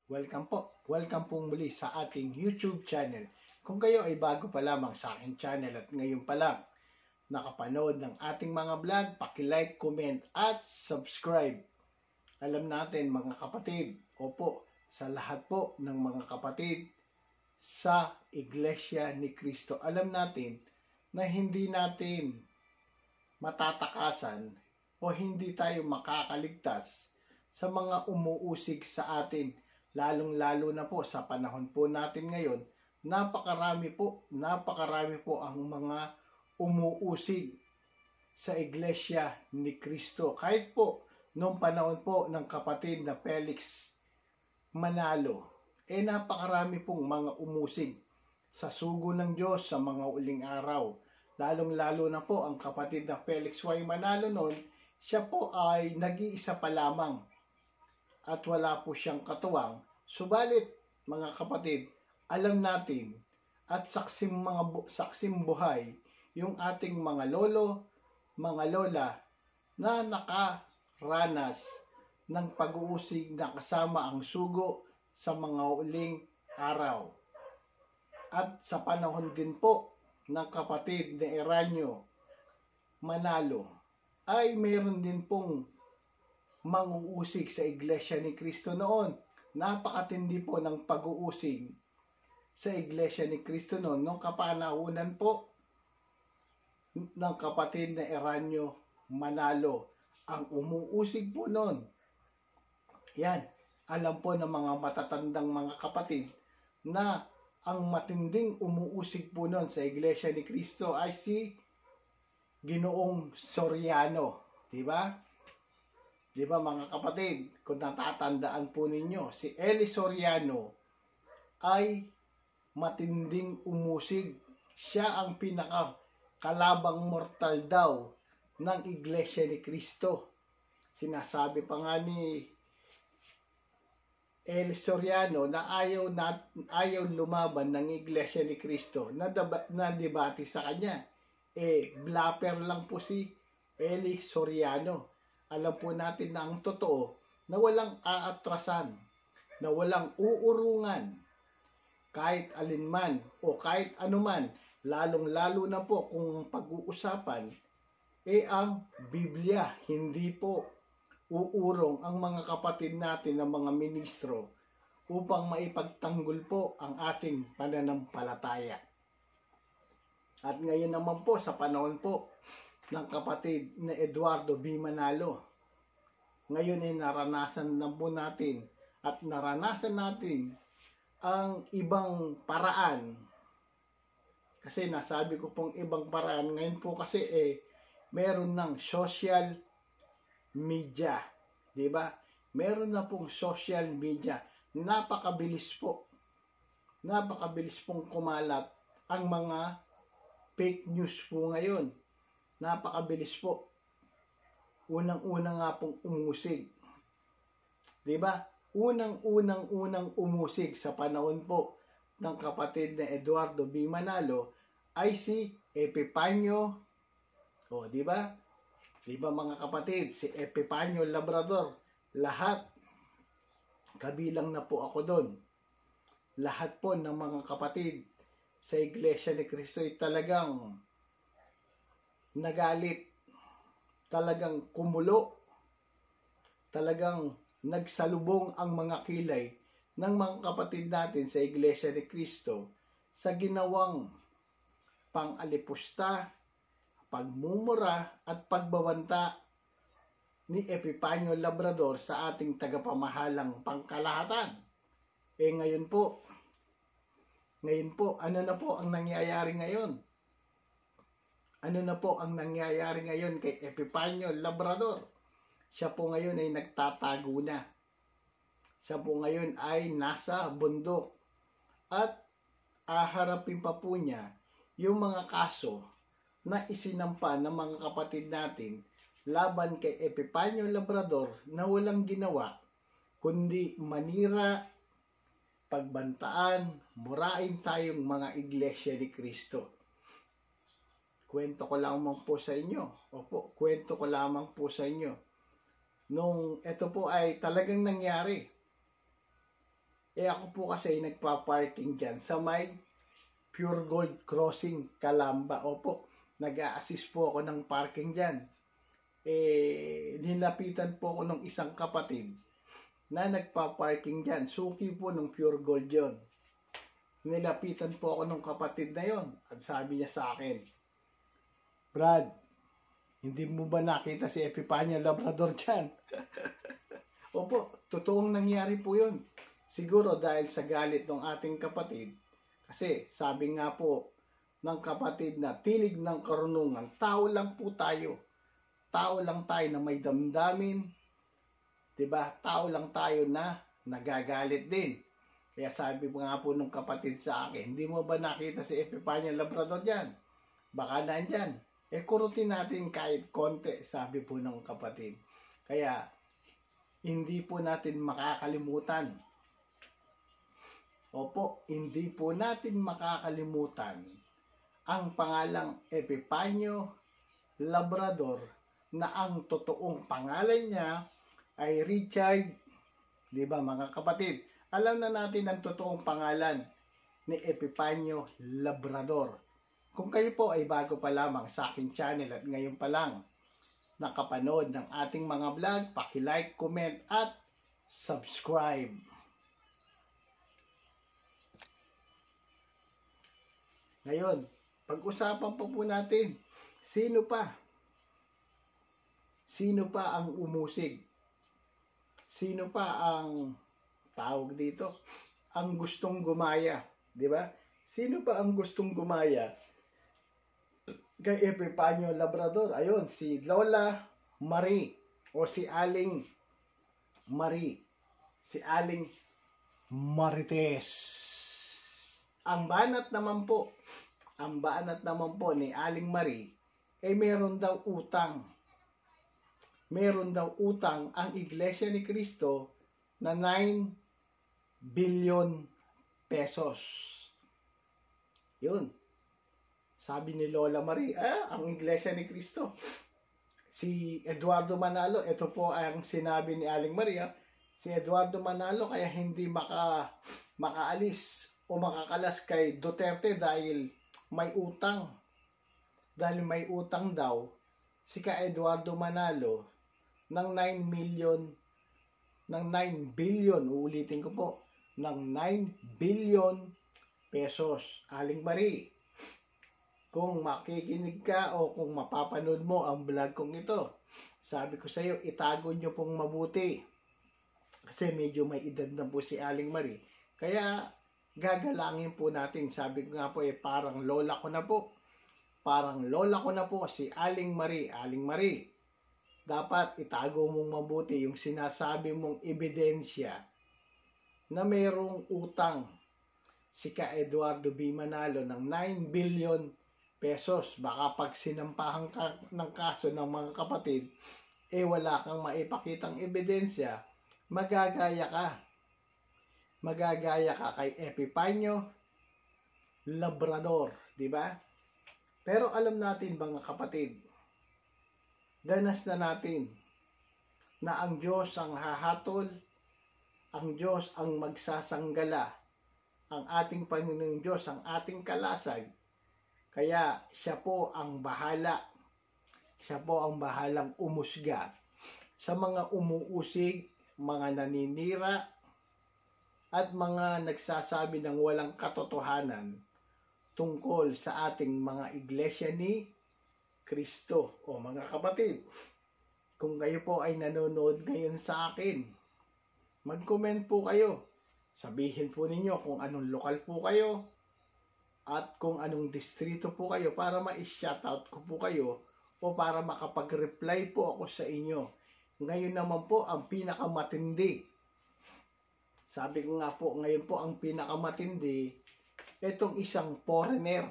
Welcome pong muli sa ating YouTube channel. Kung kayo ay bago pa lamang sa aking channel at ngayon pa lang nakapanood ng ating mga vlog, paki-like, comment at subscribe. Alam natin mga kapatid, sa lahat po ng mga kapatid sa Iglesia ni Cristo, alam natin na hindi natin matatakasan o hindi tayo makakaligtas sa mga umuusig sa atin, lalong-lalo na po sa panahon po natin ngayon. Napakarami po ang mga umuusig sa Iglesia ni Cristo. Kahit po noong panahon po ng kapatid na Felix Manalo, napakarami pong mga umusig sa sugo ng Diyos sa mga uling araw. Lalong-lalo na po ang kapatid na Felix Y. Manalo noon, siya po ay nag-iisa pa lamang at wala po siyang katuwang. Subalit mga kapatid, alam natin at saksim buhay yung ating mga lolo, mga lola na nakaranas ng pag-uusig na kasama ang sugo sa mga uling araw. At sa panahon din po ng kapatid na Eranio Manalo ay mayroon din pong manguusig sa Iglesia ni Cristo noon. Napakatindi po ng pag-uusig sa Iglesia ni Cristo noon, nung kapanahunan po ng kapatid na Eranio Manalo. Ang umuusig po noon, yan, alam po ng mga matatandang mga kapatid na ang matinding umuusig po noon sa Iglesia ni Cristo ay si Ginoong Soriano, di ba? Di ba mga kapatid, kung natatandaan po ninyo, si Eli Soriano ay matinding umusig. Siya ang pinakakalabang mortal daw ng Iglesia ni Cristo. Sinasabi pa nga ni Eli Soriano na ayaw lumaban ng Iglesia ni Cristo na debate sa kanya. Blapper lang po si Eli Soriano. Alam po natin na ang totoo na walang aatrasan, na walang uurungan, kahit alinman o kahit anuman, lalong-lalo na po kung pag-uusapan, ang Biblia. Hindi po uurong ang mga kapatid natin ng mga ministro upang maipagtanggol po ang ating pananampalataya. At ngayon naman po sa panahon po ng kapatid na Eduardo B. Manalo, ngayon ay naranasan na po natin at naranasan natin ang ibang paraan. Kasi nasabi ko pong ibang paraan, ngayon po kasi meron ng social media, di ba? Meron na pong social media. Napakabilis pong kumalat ang mga fake news po ngayon. Napakabilis po. Unang-una nga pong umusig. Diba? Unang umusig sa panahon po ng kapatid na Eduardo B. Manalo ay si Epifanio. Diba? Diba mga kapatid? Si Epifanio Labrador. Lahat. Kabilang na po ako doon. Lahat po ng mga kapatid sa Iglesia ni Cristo ay talagang nagalit, talagang kumulo, talagang nagsalubong ang mga kilay ng mga kapatid natin sa Iglesia ni Cristo sa ginawang pang-alipusta, pagmumura at pagbabanta ni Epifanio Labrador sa ating tagapamahalang pangkalahatan. Ngayon po, ano na po ang nangyayari ngayon? Ano na po ang nangyayari ngayon kay Epifanio Labrador? Siya po ngayon ay nagtatago na. Siya po ngayon ay nasa bundok. At aharapin pa po niya yung mga kaso na isinampa ng mga kapatid natin laban kay Epifanio Labrador na walang ginawa kundi manira, pagbantaan, murain tayong mga Iglesia ni Cristo. Kwento ko lamang po sa inyo. Kwento ko lamang po sa inyo. Nung ito po ay talagang nangyari. Ako po kasi nagpa-parking dyan sa may Pure Gold Crossing, Calamba. Opo, nag-a-assist po ako ng parking dyan. Nilapitan po ako ng isang kapatid na nagpa-parking dyan. Suki po ng Pure Gold yun. Nilapitan po ako ng kapatid na yon at sabi niya sa akin, Brad, hindi mo ba nakita si Epifanio Labrador dyan? Opo, totoong nangyari po yun. Siguro dahil sa galit ng ating kapatid, kasi sabi nga po ng kapatid na tinig ng karunungan, tao lang po tayo. Tao lang tayo na may damdamin, diba? Tao lang tayo na nagagalit din. Kaya sabi nga po ng kapatid sa akin, hindi mo ba nakita si Epifanio Labrador dyan? Baka nandyan. Kurutin natin kahit konti, sabi po ng kapatid. Kaya, hindi po natin makakalimutan. Opo, hindi po natin makakalimutan ang pangalang Epifanio Labrador na ang totoong pangalan niya ay Richard, di ba mga kapatid? Alam na natin ang totoong pangalan ni Epifanio Labrador. Kung kayo po ay bago pa lamang sa aking channel at ngayon pa lang nakapanood ng ating mga vlog, paki-like, comment at subscribe. Ngayon, pag-usapan pa po natin, sino pa ang umusig? Sino pa ang tawag dito? Ang gustong gumaya, di ba? Sino pa ang gustong gumaya kay Epifanio Labrador? Ayun, si Lola Marie o si Aling Marie. Si Aling Marites. Ang banat naman po ni Aling Marie ay meron daw utang. Meron daw utang ang Iglesia ni Cristo na 9 billion pesos. Yun. Sabi ni Lola Marie, ang Iglesia ni Cristo. Si Eduardo Manalo, ito po ang sinabi ni Aling Maria, si Eduardo Manalo kaya hindi makaalis o makakalas kay Duterte dahil may utang. Dahil may utang daw, si ka Eduardo Manalo ng 9 billion, uulitin ko po, ng 9 billion pesos. Aling Marie, kung makikinig ka o kung mapapanood mo ang vlog kong ito, sabi ko sa iyo, itago nyo pong mabuti. Kasi medyo may edad na po si Aling Marie. Kaya gagalangin po natin. Sabi ko nga po, parang lola ko na po. Parang lola ko na po si Aling Marie. Aling Marie, dapat itago mong mabuti yung sinasabi mong ebidensya na mayroong utang si ka Eduardo B. Manalo ng 9 billion pesos. Baka pag sinampahan ka ng kaso ng mga kapatid, wala kang maipakitang ebidensya, magagaya ka. Magagaya ka kay Epifanio Labrador, di ba? Pero alam natin mga kapatid, danas na natin na ang Diyos ang hahatol, ang Diyos ang magsasanggala, ang ating Panginoong Diyos ang ating kalasag. Kaya siya po ang bahala. Siya po ang bahalang umusga sa mga umuusig, mga naninira, at mga nagsasabi ng walang katotohanan tungkol sa ating mga iglesia ni Kristo. O mga kapatid, kung kayo po ay nanonood ngayon sa akin, mag-comment po kayo. Sabihin po ninyo kung anong lokal po kayo at kung anong distrito po kayo para ma-shoutout ko po kayo o para makapag-reply po ako sa inyo. Ngayon naman po ang pinakamatindi. Sabi ko nga po, ngayon po ang pinakamatindi, itong isang foreigner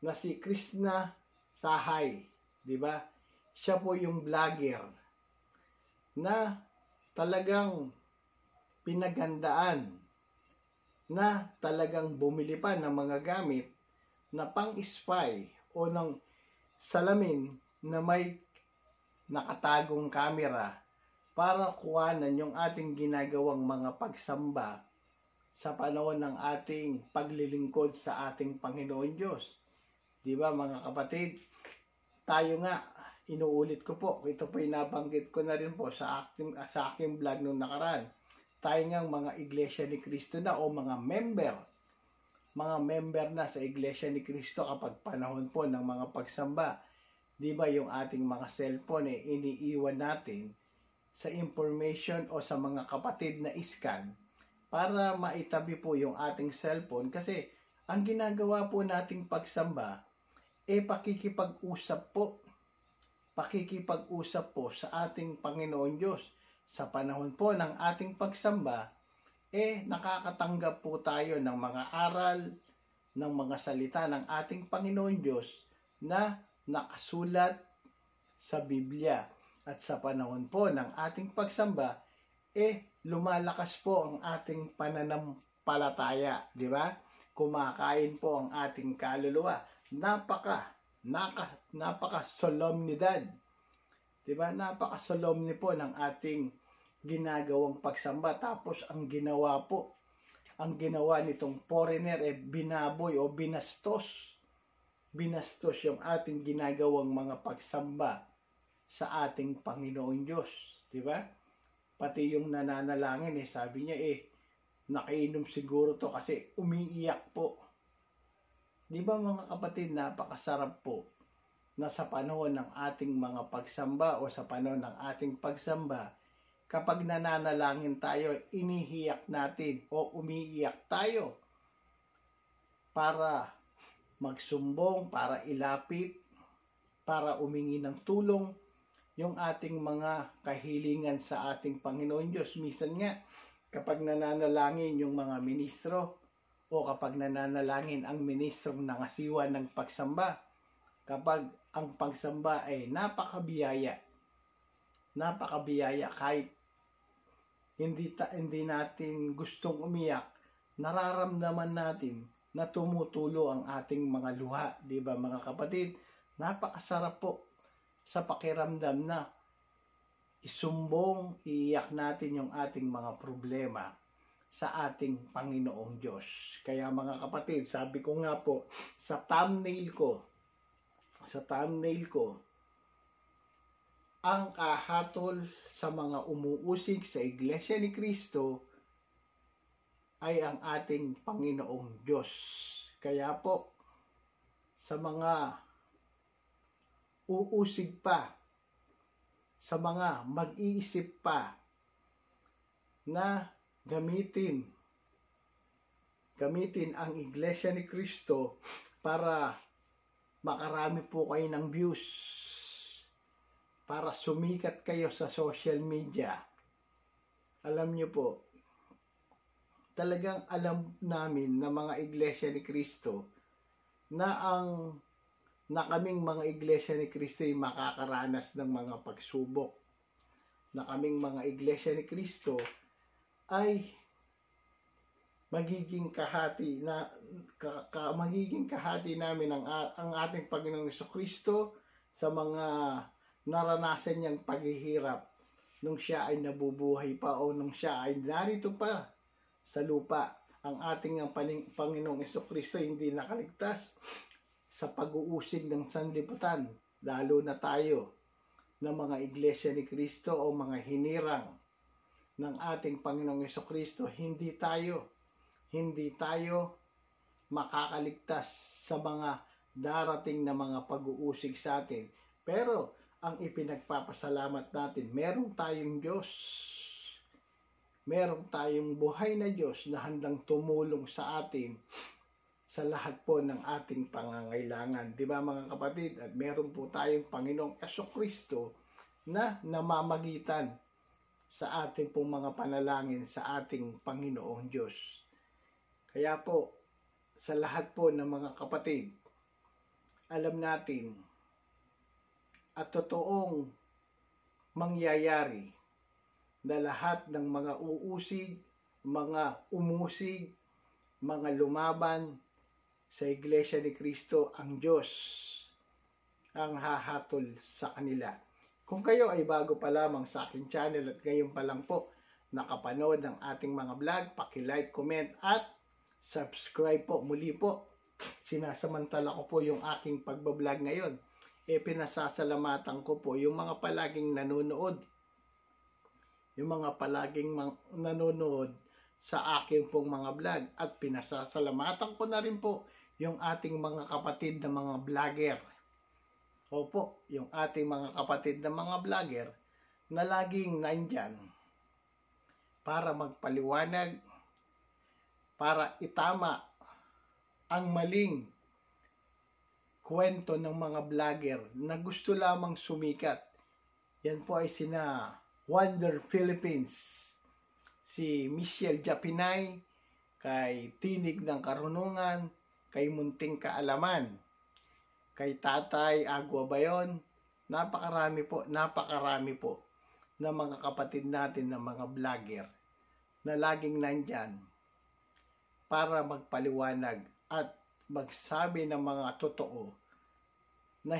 na si Krishna Sahay, di ba? Siya po yung vlogger na talagang pinaghandaan, na talagang bumili pa ng mga gamit na pang-spy o ng salamin na may nakatagong camera para kuhanan yung ating ginagawang mga pagsamba sa panahon ng ating paglilingkod sa ating Panginoon Diyos. Di ba mga kapatid? Tayo nga, inuulit ko po, ito po nabanggit ko na rin po sa aking vlog nung nakaraan. Tayo nga mga Iglesia ni Cristo na o mga member na sa Iglesia ni Cristo kapag panahon po ng mga pagsamba. Di ba yung ating mga cellphone iniiwan natin sa information o sa mga kapatid na scan para maitabi po yung ating cellphone, kasi ang ginagawa po nating pagsamba pakikipag-usap po sa ating Panginoon Diyos. Sa panahon po ng ating pagsamba, nakakatanggap po tayo ng mga aral, ng mga salita ng ating Panginoon Diyos na nakasulat sa Biblia. At sa panahon po ng ating pagsamba, lumalakas po ang ating pananampalataya, di ba? Kumakain po ang ating kaluluwa. Napaka solemnidad. Diba? Napaka solemni po ng ating ginagawang pagsamba. Tapos ang ginawa nitong foreigner binaboy o binastos yung ating ginagawang mga pagsamba sa ating Panginoon Diyos. Diba? Pati yung nananalangin sabi niya nakainom siguro to kasi umiiyak po. Di ba mga kapatid, napakasarap po na sa panahon ng ating mga pagsamba o sa panahon ng ating pagsamba, kapag nananalangin tayo, inihiyak natin o umiiyak tayo para magsumbong, para ilapit, para umingi ng tulong yung ating mga kahilingan sa ating Panginoon Diyos. Minsan nga, kapag nananalangin yung mga ministro, o kapag nananalangin ang ministrong nangasiwa ng pagsamba, kapag ang pagsamba ay napakabiyaya kahit hindi natin gustong umiyak, nararamdaman natin na tumutulo ang ating mga luha. Di ba mga kapatid? Napakasarap po sa pakiramdam na iiyak natin yung ating mga problema sa ating Panginoong Diyos. Kaya mga kapatid, sabi ko nga po sa thumbnail ko, ang kahatol sa mga umuusig sa Iglesia ni Cristo ay ang ating Panginoong Diyos. Kaya po, sa mga uusig pa, sa mga mag-iisip pa na gamitin ang Iglesia ni Cristo para makarami po kayo ng views, para sumikat kayo sa social media. Alam nyo po, talagang alam namin na mga Iglesia ni Cristo na kaming mga Iglesia ni Cristo ay makakaranas ng mga pagsubok, na kaming mga Iglesia ni Cristo ay magiging kahati namin ang ating Panginoong Jesucristo sa mga naranasan niyang paghihirap nung siya ay nabubuhay pa o nung siya ay narito pa sa lupa. Ang ating Panginoong Jesucristo hindi nakaligtas sa pag-uusig ng sanlibutan, lalo na tayo na mga Iglesia ni Cristo o mga hinirang ng ating Panginoong Jesucristo. Hindi tayo makakaligtas sa mga darating na mga pag-uusig sa atin. Pero ang ipinagpapasalamat natin, meron tayong Diyos. Meron tayong buhay na Diyos na handang tumulong sa atin sa lahat po ng ating pangangailangan. Di ba mga kapatid? At meron po tayong Panginoong Jesucristo na namamagitan sa ating pong mga panalangin sa ating Panginoong Diyos. Kaya po, sa lahat po ng mga kapatid, alam natin at totoong mangyayari na lahat ng mga uusig, mga umusig, mga lumaban sa Iglesia ni Cristo, ang Diyos ang hahatol sa kanila. Kung kayo ay bago pa lamang sa aking channel at ngayon pa lang po nakapanood ng ating mga vlog, paki-like, comment at subscribe po. Muli po, sinasamantala ko po yung aking pagbablog ngayon. Pinasasalamatan ko po yung mga palaging nanonood. Yung mga palaging nanonood sa aking pong mga vlog. At pinasasalamatan ko na rin po yung ating mga kapatid na mga vlogger. Opo, yung ating mga kapatid na mga vlogger na laging nandyan para magpaliwanag, para itama ang maling kwento ng mga vlogger na gusto lamang sumikat. Yan po ay sina Wonder Philippines, si Michelle Japinay, kay Tinig ng Karunungan, kay Munting Kaalaman, kay Tatay Agua Bayon. Napakarami po na mga kapatid natin na mga vlogger na laging nandyan para magpaliwanag at magsabi ng mga totoo na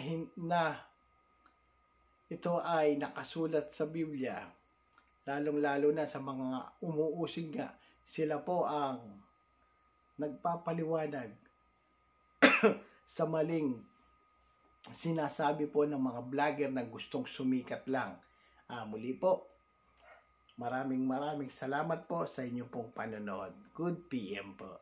ito ay nakasulat sa Biblia, lalong-lalo na sa mga umuusig nga. Sila po ang nagpapaliwanag sa maling sinasabi po ng mga vlogger na gustong sumikat lang. Muli po, maraming salamat po sa inyong pong panonood. Good PM po.